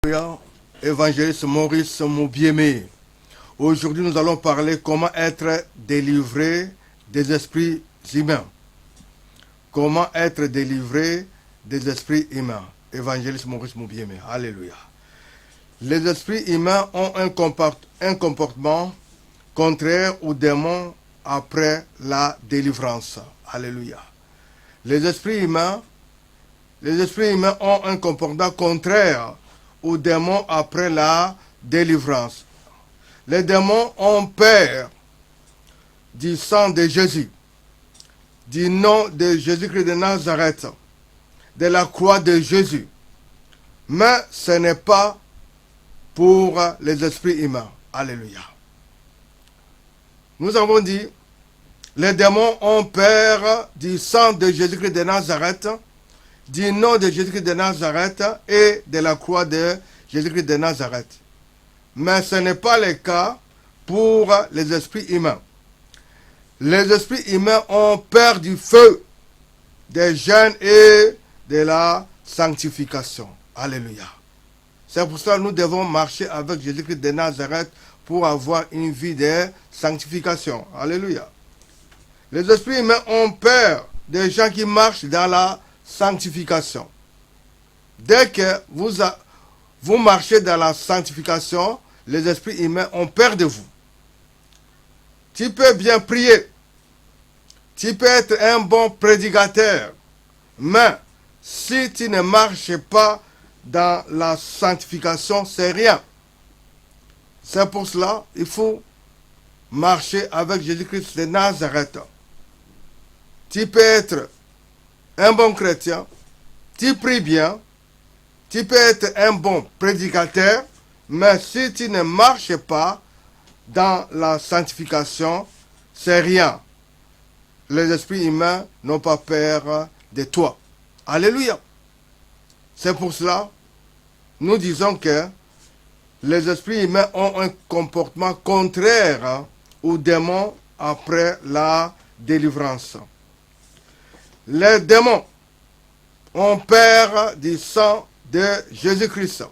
Alléluia. Évangéliste Maurice Moubiémé. Aujourd'hui, nous allons parler comment être délivré des esprits humains. Comment être délivré des esprits humains. Évangéliste Maurice Moubiémé. Alléluia. Les esprits humains ont un comportement contraire aux démons après la délivrance. Alléluia. Les esprits humains ont un comportement contraire aux démons après la délivrance. Les démons ont peur du sang de Jésus, du nom de Jésus-Christ de Nazareth, de la croix de Jésus. Mais ce n'est pas pour les esprits humains. Alléluia. Nous avons dit, les démons ont peur du sang de Jésus-Christ de Nazareth, du nom de Jésus-Christ de Nazareth et de la croix de Jésus-Christ de Nazareth. Mais ce n'est pas le cas pour les esprits humains. Les esprits humains ont peur du feu, des jeûnes et de la sanctification. Alléluia. C'est pour ça que nous devons marcher avec Jésus-Christ de Nazareth pour avoir une vie de sanctification. Alléluia. Les esprits humains ont peur des gens qui marchent dans la sanctification. Dès que vous marchez dans la sanctification, les esprits humains ont peur de vous. Tu peux bien prier. Tu peux être un bon prédicateur. Mais si tu ne marches pas dans la sanctification, c'est rien. C'est pour cela qu'il faut marcher avec Jésus-Christ de Nazareth. Tu peux être un bon chrétien, tu pries bien, tu peux être un bon prédicateur, mais si tu ne marches pas dans la sanctification, c'est rien. Les esprits humains n'ont pas peur de toi. Alléluia. C'est pour cela, nous disons que les esprits humains ont un comportement contraire aux démons après la délivrance. Les démons ont peur du sang de Jésus-Christ,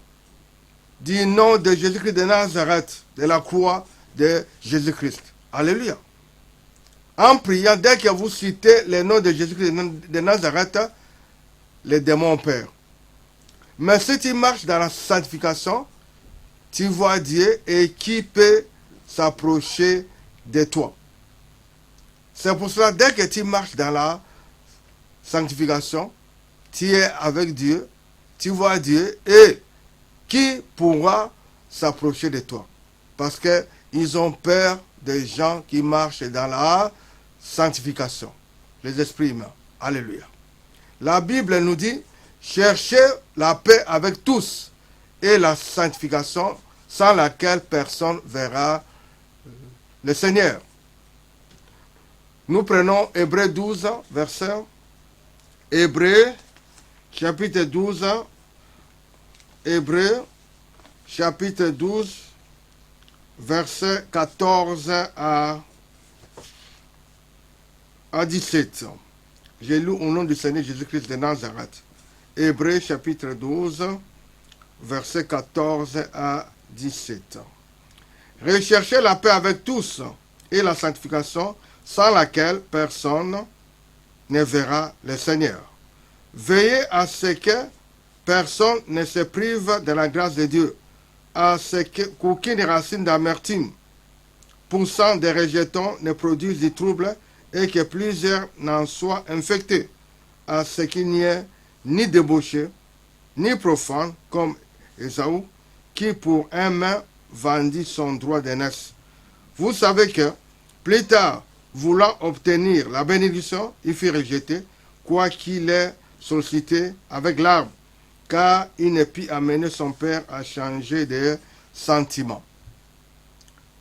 du nom de Jésus-Christ de Nazareth, de la croix de Jésus-Christ. Alléluia. En priant, dès que vous citez le nom de Jésus-Christ de Nazareth, les démons ont peur. Mais si tu marches dans la sanctification, tu vois Dieu et qui peut s'approcher de toi. C'est pour cela, dès que tu marches dans la sanctification, tu es avec Dieu, tu vois Dieu et qui pourra s'approcher de toi? Parce qu'ils ont peur des gens qui marchent dans la sanctification, les esprits humains. Alléluia. La Bible nous dit, cherchez la paix avec tous et la sanctification sans laquelle personne verra le Seigneur. Nous prenons Hébreux 12, verset. Hébreux, chapitre 12. Hébreux, chapitre 12, verset 14 à 17. J'ai lu au nom du Seigneur Jésus-Christ de Nazareth. Hébreux, chapitre 12, verset 14 à 17. Recherchez la paix avec tous et la sanctification sans laquelle personne ne verra le Seigneur. Veillez à ce que personne ne se prive de la grâce de Dieu, à ce qu'aucune racine d'amertume poussant des rejetons ne produise du trouble et que plusieurs n'en soient infectés, à ce qu'il n'y ait ni débauché, ni profane, comme Ésaü, qui pour un main vendit son droit d'aînesse. Vous savez que, plus tard, voulant obtenir la bénédiction, il fut rejeté, quoiqu'il ait sollicité avec larmes, car il ne put amener son père à changer de sentiment.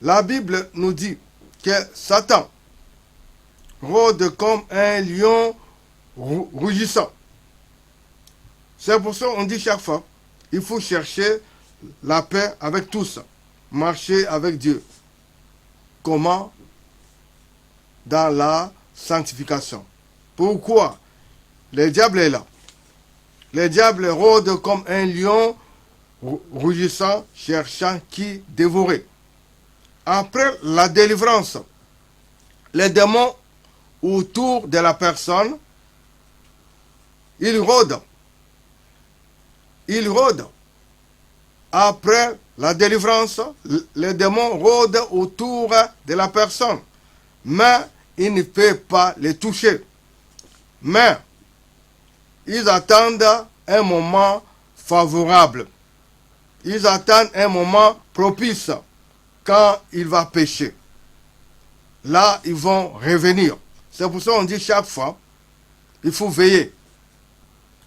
La Bible nous dit que Satan rôde comme un lion rougissant. C'est pour ça qu'on dit chaque fois, il faut chercher la paix avec tous, marcher avec Dieu. Comment? Dans la sanctification. Pourquoi? Le diable est là. Le diable rôde comme un lion rougissant, cherchant qui dévorer. Après la délivrance, les démons autour de la personne, ils rôdent. Ils rôdent. Après la délivrance, les démons rôdent autour de la personne. Mais ils ne peuvent pas les toucher. Mais ils attendent un moment favorable. Ils attendent un moment propice quand il va pécher. Là, ils vont revenir. C'est pour ça qu'on dit chaque fois, il faut veiller.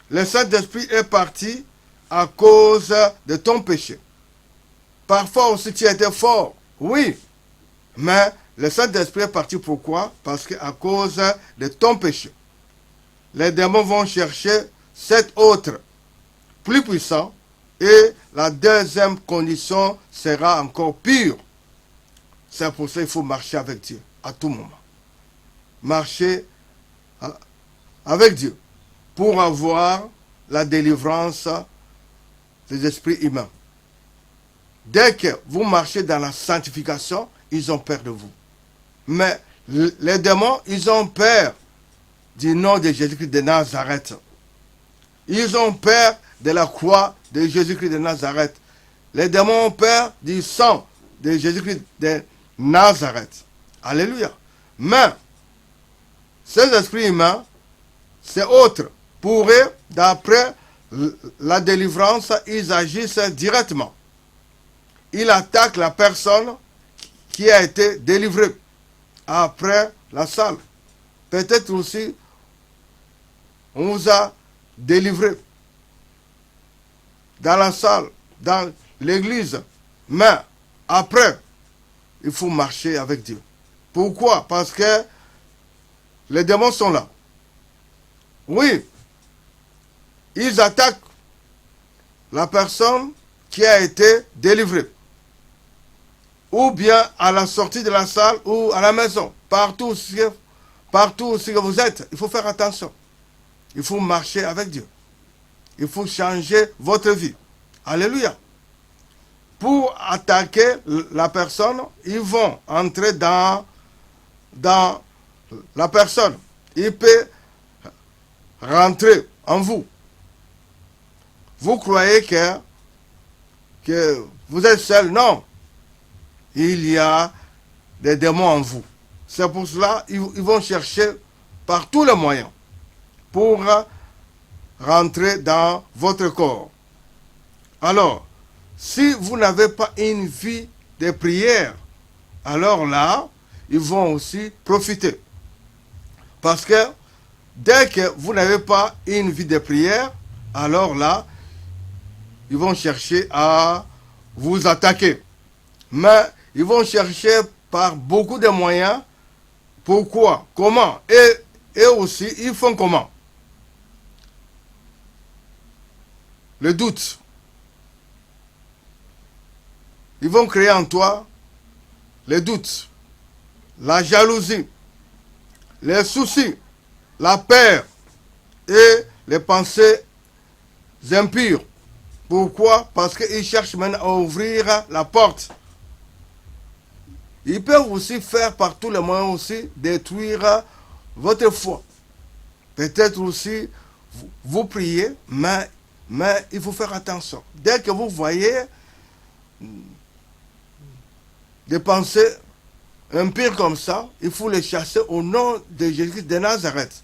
Le Saint-Esprit est parti à cause de ton péché. Parfois aussi tu étais fort, oui, mais le Saint-Esprit est parti pourquoi? Parce qu'à cause de ton péché. Les démons vont chercher cet autre, plus puissant, et la deuxième condition sera encore pire. C'est pour ça qu'il faut marcher avec Dieu à tout moment. Marcher avec Dieu pour avoir la délivrance des esprits humains. Dès que vous marchez dans la sanctification, ils ont peur de vous. Mais les démons, ils ont peur du nom de Jésus-Christ de Nazareth. Ils ont peur de la croix de Jésus-Christ de Nazareth. Les démons ont peur du sang de Jésus-Christ de Nazareth. Alléluia. Mais ces esprits humains, c'est autre. Pour eux, d'après la délivrance, ils agissent directement. Ils attaquent la personne qui a été délivrée après la salle. Peut-être aussi, on vous a délivré dans la salle, dans l'église. Mais après, il faut marcher avec Dieu. Pourquoi? Parce que les démons sont là. Oui, ils attaquent la personne qui a été délivrée. Ou bien à la sortie de la salle ou à la maison. Partout où vous êtes, il faut faire attention. Il faut marcher avec Dieu. Il faut changer votre vie. Alléluia. Pour attaquer la personne, ils vont entrer dans la personne. Il peut rentrer en vous. Vous croyez que vous êtes seul? Non. Il y a des démons en vous. C'est pour cela qu'ils vont chercher par tous les moyens pour rentrer dans votre corps. Alors, si vous n'avez pas une vie de prière, alors là, ils vont aussi profiter. Parce que dès que vous n'avez pas une vie de prière, alors là, ils vont chercher à vous attaquer. Mais ils vont chercher par beaucoup de moyens. Pourquoi? Comment? Et aussi, ils font comment? Le doute. Ils vont créer en toi le doute, la jalousie, les soucis, la peur et les pensées impures. Pourquoi? Parce qu'ils cherchent maintenant à ouvrir la porte. Ils peuvent aussi faire par tous les moyens aussi détruire votre foi. Peut-être aussi vous priez, mais il faut faire attention. Dès que vous voyez des pensées impures comme ça, il faut les chasser au nom de Jésus de Nazareth.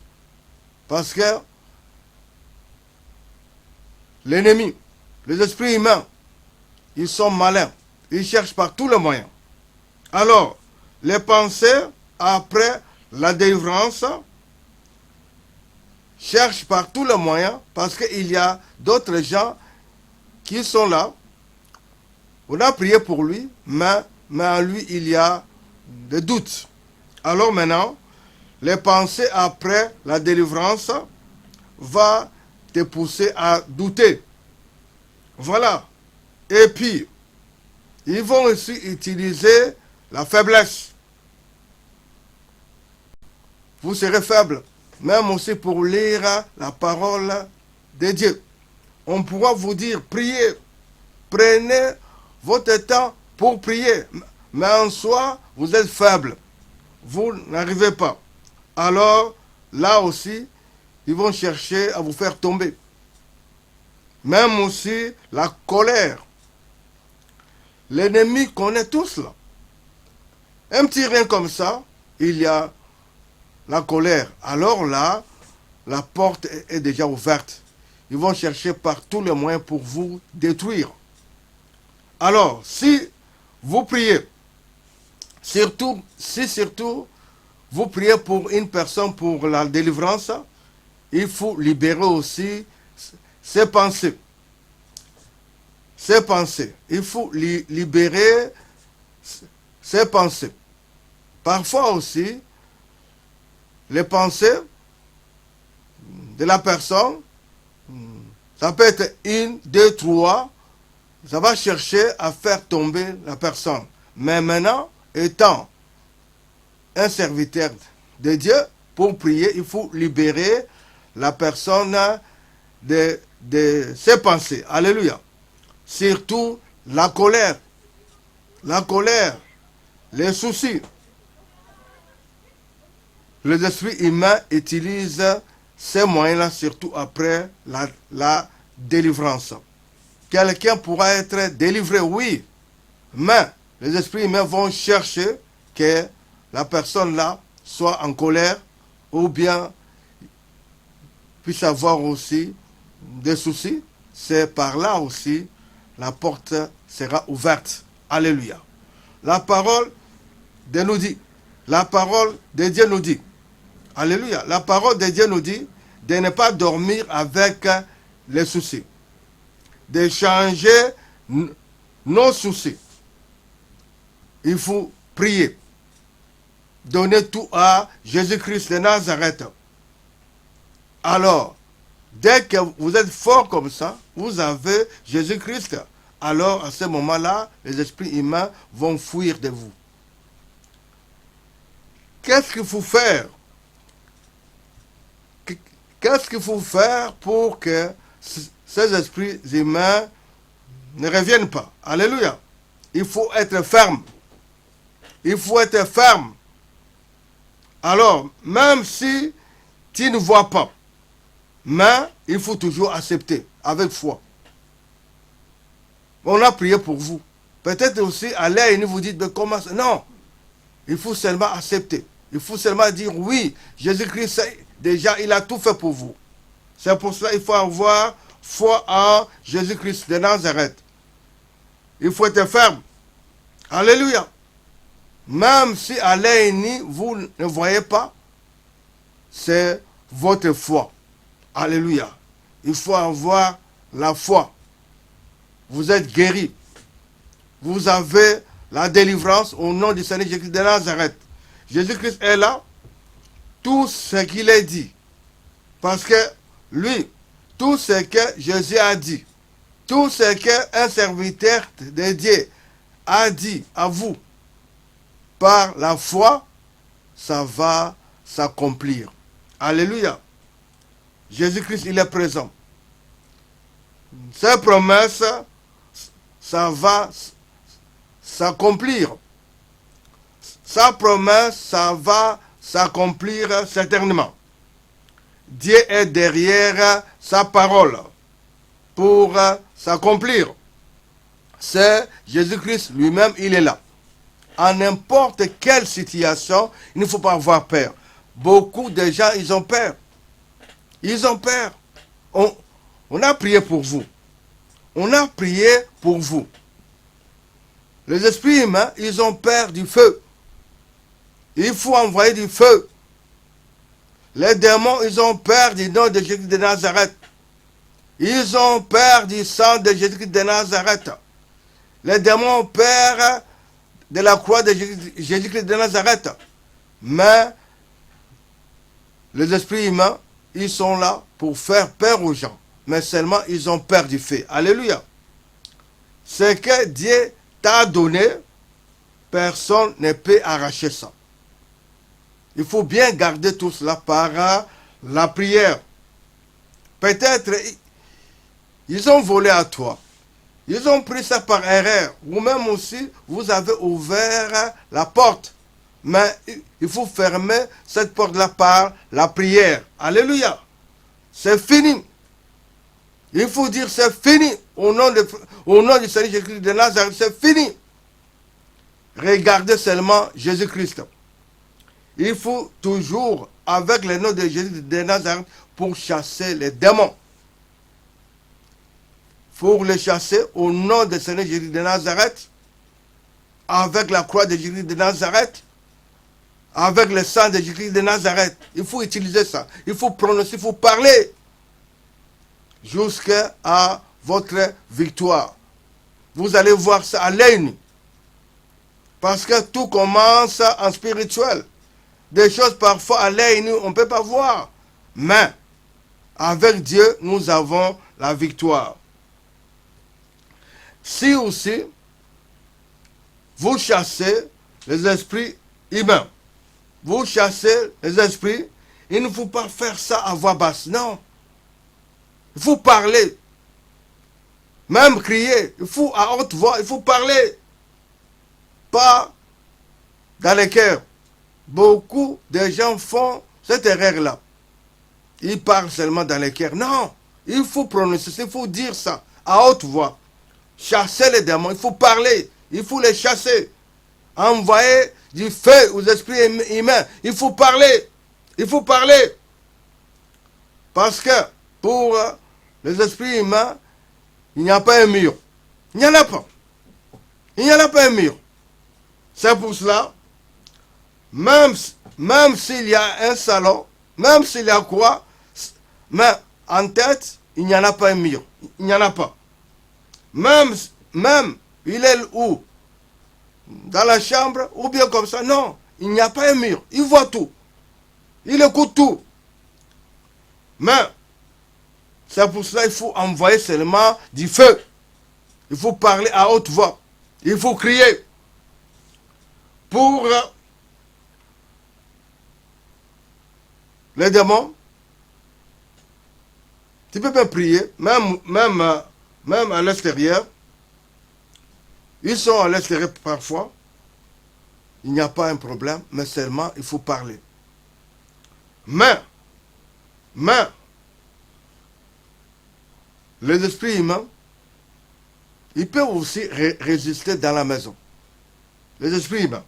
Parce que l'ennemi, les esprits humains, ils sont malins. Ils cherchent par tous les moyens. Alors, les pensées, après la délivrance, cherchent par tous les moyens, parce qu'il y a d'autres gens qui sont là. On a prié pour lui, mais en lui, il y a des doutes. Alors maintenant, les pensées après la délivrance vont te pousser à douter. Voilà. Et puis, ils vont aussi utiliser la faiblesse. Vous serez faible, même aussi pour lire la parole de Dieu. On pourra vous dire, priez, prenez votre temps pour prier. Mais en soi, vous êtes faible. Vous n'arrivez pas. Alors, là aussi, ils vont chercher à vous faire tomber. Même aussi la colère. L'ennemi connaît tout cela. Un petit rien comme ça, il y a la colère. Alors là, la porte est déjà ouverte. Ils vont chercher par tous les moyens pour vous détruire. Alors, si vous priez, surtout vous priez pour une personne pour la délivrance, il faut libérer aussi ses pensées. Ses pensées. Il faut libérer ses pensées. Parfois aussi, les pensées de la personne, ça peut être une, deux, trois, ça va chercher à faire tomber la personne. Mais maintenant, étant un serviteur de Dieu, pour prier, il faut libérer la personne de ses pensées. Alléluia. Surtout la colère, les soucis. Les esprits humains utilisent ces moyens-là surtout après la délivrance. Quelqu'un pourra être délivré, oui, mais les esprits humains vont chercher que la personne-là soit en colère ou bien puisse avoir aussi des soucis. C'est par là aussi la porte sera ouverte. Alléluia. La parole de nous dit, la parole de Dieu nous dit, alléluia, la parole de Dieu nous dit de ne pas dormir avec les soucis, de changer nos soucis. Il faut prier, donner tout à Jésus-Christ de Nazareth. Alors, dès que vous êtes fort comme ça, vous avez Jésus-Christ. Alors, à ce moment-là, les esprits humains vont fuir de vous. Qu'est-ce qu'il faut faire? Qu'est-ce qu'il faut faire pour que ces esprits humains ne reviennent pas? Alléluia. Il faut être ferme. Il faut être ferme. Alors, même si tu ne vois pas, mais il faut toujours accepter avec foi. On a prié pour vous. Peut-être aussi, allez et vous dites, mais comment ça? Non. Il faut seulement accepter. Il faut seulement dire, oui, Jésus-Christ, déjà, il a tout fait pour vous. C'est pour cela qu'il faut avoir foi en Jésus-Christ de Nazareth. Il faut être ferme. Alléluia. Même si à l'ennemi, vous ne voyez pas, c'est votre foi. Alléluia. Il faut avoir la foi. Vous êtes guéris. Vous avez la délivrance au nom du Seigneur Jésus-Christ de Nazareth. Jésus-Christ est là. Tout ce qu'il a dit. Parce que lui, tout ce que Jésus a dit, tout ce qu'un serviteur de Dieu a dit à vous, par la foi, ça va s'accomplir. Alléluia. Jésus-Christ, il est présent. Ces promesses, ça va s'accomplir. Sa promesse, ça va s'accomplir certainement. Dieu est derrière sa parole pour s'accomplir. C'est Jésus-Christ lui-même, il est là. En n'importe quelle situation, il ne faut pas avoir peur. Beaucoup de gens, ils ont peur. Ils ont peur. On a prié pour vous. On a prié pour vous. Les esprits humains, ils ont peur du feu. Il faut envoyer du feu. Les démons, ils ont peur du nom de Jésus de Nazareth. Ils ont peur du sang de Jésus de Nazareth. Les démons ont peur de la croix de Jésus-Christ de Nazareth. Mais les esprits humains, ils sont là pour faire peur aux gens. Mais seulement ils ont peur du feu. Alléluia. Ce que Dieu t'a donné, personne ne peut arracher ça. Il faut bien garder tout cela par la prière. Peut-être ils ont volé à toi. Ils ont pris ça par erreur. Vous-même aussi, vous avez ouvert la porte. Mais il faut fermer cette porte-là par la prière. Alléluia. C'est fini. Il faut dire c'est fini. Au nom du Seigneur Jésus-Christ de Nazareth, c'est fini. Regardez seulement Jésus-Christ. Il faut toujours, avec le nom de Jésus de Nazareth, pour chasser les démons. Pour les chasser au nom du Seigneur Jésus de Nazareth, avec la croix de Jésus de Nazareth, avec le sang de Jésus de Nazareth. Il faut utiliser ça. Il faut prononcer, il faut parler jusqu'à votre victoire. Vous allez voir ça à l'œil nu. Parce que tout commence en spirituel. Des choses parfois à l'œil nu, on ne peut pas voir. Mais avec Dieu, nous avons la victoire. Si aussi, vous chassez les esprits humains, vous chassez les esprits, il ne faut pas faire ça à voix basse, non. Il faut parler, même crier, il faut à haute voix, il faut parler, pas dans les cœurs. Beaucoup de gens font cette erreur-là. Ils parlent seulement dans les cœurs. Non, il faut prononcer, il faut dire ça à haute voix. Chasser les démons, il faut parler, il faut les chasser. Envoyer du feu aux esprits humains, il faut parler, il faut parler. Parce que pour les esprits humains, il n'y a pas un mur. Il n'y en a pas. Il n'y en a pas un mur. C'est pour cela, même s'il y a un salon, même s'il y a quoi, mais en tête, il n'y en a pas un mur. Il n'y en a pas. Même, il est où? Dans la chambre, ou bien comme ça. Non, il n'y a pas un mur. Il voit tout. Il écoute tout. Mais, c'est pour cela qu'il faut envoyer seulement du feu. Il faut parler à haute voix. Il faut crier. Pour les démons, tu peux pas prier, même à l'extérieur. Ils sont à l'extérieur parfois. Il n'y a pas un problème, mais seulement il faut parler. Mais, les esprits humains, ils peuvent aussi résister dans la maison. Les esprits humains.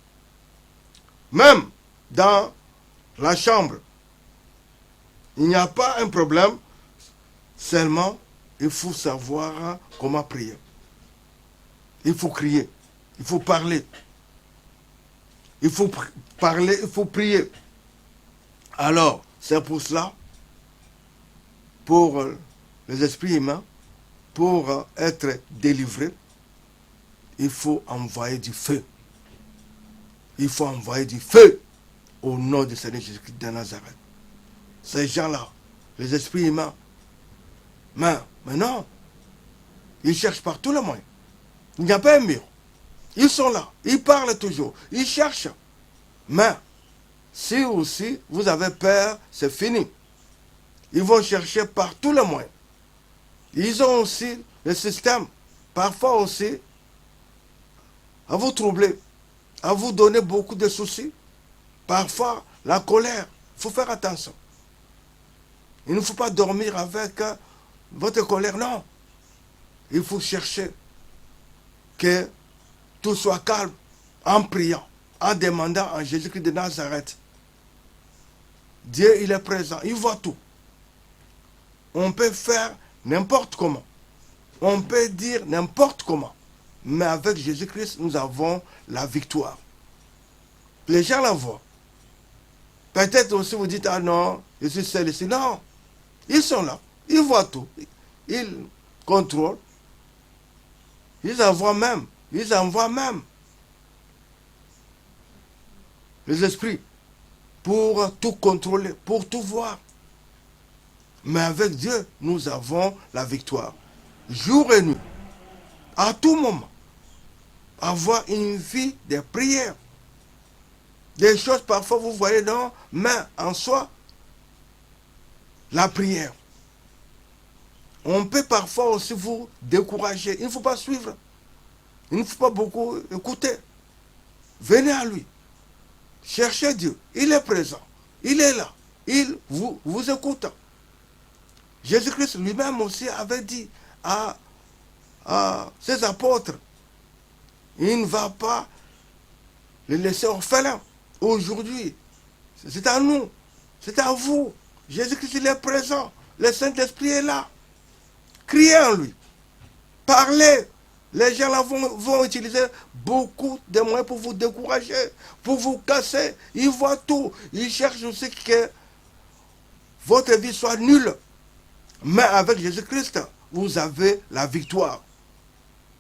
Même dans la chambre, il n'y a pas un problème, seulement il faut savoir comment prier. Il faut crier, il faut parler. Il faut parler, il faut prier. Alors, c'est pour cela, pour les esprits humains, pour être délivrés, il faut envoyer du feu. Il faut envoyer du feu au nom du Seigneur Jésus-Christ de Nazareth. Ces gens-là, les esprits humains, mais non, ils cherchent par tous les moyens. Il n'y a pas un mur. Ils sont là, ils parlent toujours, ils cherchent. Mais si aussi vous avez peur, c'est fini. Ils vont chercher par tous les moyens. Ils ont aussi le système, parfois aussi, à vous troubler, à vous donner beaucoup de soucis. Parfois, la colère, il faut faire attention. Il ne faut pas dormir avec votre colère, non. Il faut chercher que tout soit calme en priant, en demandant à Jésus-Christ de Nazareth. Dieu, il est présent, il voit tout. On peut faire n'importe comment. On peut dire n'importe comment. Mais avec Jésus-Christ, nous avons la victoire. Les gens la voient. Peut-être aussi vous dites, ah non, je suis seul ici. Non, ils sont là. Ils voient tout. Ils contrôlent. Ils envoient même. Ils envoient même les esprits pour tout contrôler, pour tout voir. Mais avec Dieu, nous avons la victoire. Jour et nuit, à tout moment, avoir une vie de prière. Des choses parfois, vous voyez, non, mais en soi, la prière. On peut parfois aussi vous décourager. Il ne faut pas suivre. Il ne faut pas beaucoup écouter. Venez à lui. Cherchez Dieu. Il est présent. Il est là. Il vous écoute. Jésus-Christ lui-même aussi avait dit à ses apôtres, il ne va pas les laisser orphelins. Aujourd'hui, c'est à nous. C'est à vous. Jésus-Christ, il est présent. Le Saint-Esprit est là. Criez en lui. Parlez. Les gens là vont utiliser beaucoup de moyens pour vous décourager, pour vous casser. Ils voient tout. Ils cherchent aussi que votre vie soit nulle. Mais avec Jésus-Christ, vous avez la victoire.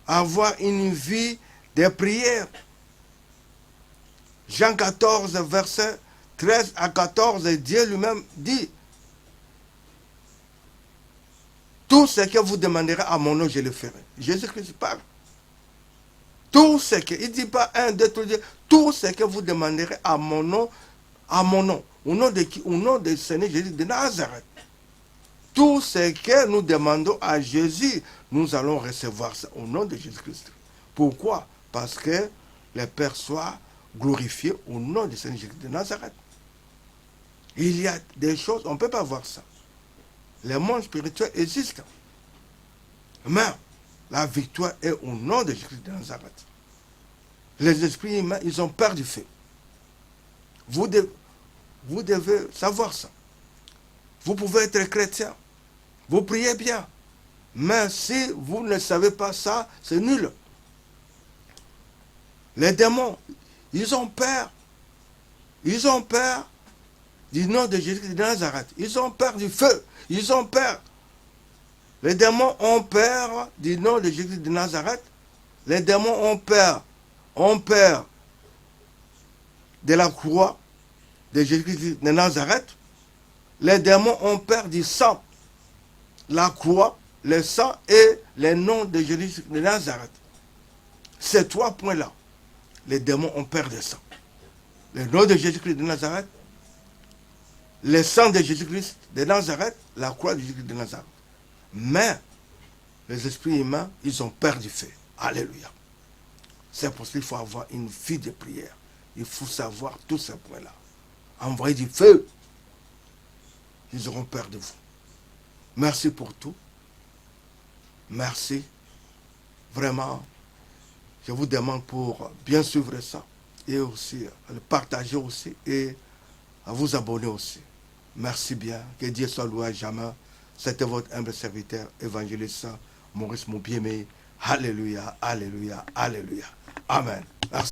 Avoir une vie de prière. Jean 14, verset 13 à 14, Dieu lui-même dit, tout ce que vous demanderez à mon nom, je le ferai. Jésus-Christ parle. Tout ce que, il ne dit pas un, deux, trois, tout ce que vous demanderez à mon nom, au nom de qui? Au nom du Seigneur Jésus de Nazareth. Tout ce que nous demandons à Jésus, nous allons recevoir ça au nom de Jésus-Christ. Pourquoi? Parce que le Père soit glorifié au nom du Seigneur Jésus de Nazareth. Il y a des choses, on ne peut pas voir ça. Le monde spirituel existe. Mais la victoire est au nom de Jésus de Nazareth. Les esprits humains, ils ont peur du feu. Vous devez savoir ça. Vous pouvez être chrétien. Vous priez bien. Mais si vous ne savez pas ça, c'est nul. Les démons, ils ont peur. Ils ont peur du nom de Jésus de Nazareth. Ils ont peur du feu. Ils ont peur. Les démons ont peur du nom de Jésus de Nazareth. Les démons ont peur de la croix de Jésus de Nazareth. Les démons ont peur du sang, la croix, le sang et le nom de Jésus de Nazareth. Ces trois points-là, les démons ont peur de ça. Le nom de Jésus-Christ de Nazareth, le sang de Jésus-Christ de Nazareth, la croix de Jésus-Christ de Nazareth. Mais les esprits humains, ils ont peur du feu. Alléluia. C'est pour ça qu'il faut avoir une vie de prière. Il faut savoir tous ces points-là. Envoyer du feu. Ils auront peur de vous. Merci pour tout. Merci. Vraiment, je vous demande pour bien suivre ça et aussi le partager aussi et à vous abonner aussi. Merci bien. Que Dieu soit loué à jamais. C'était votre humble serviteur, évangéliste Maurice Moubiémé. Alléluia, alléluia, alléluia. Amen. Merci.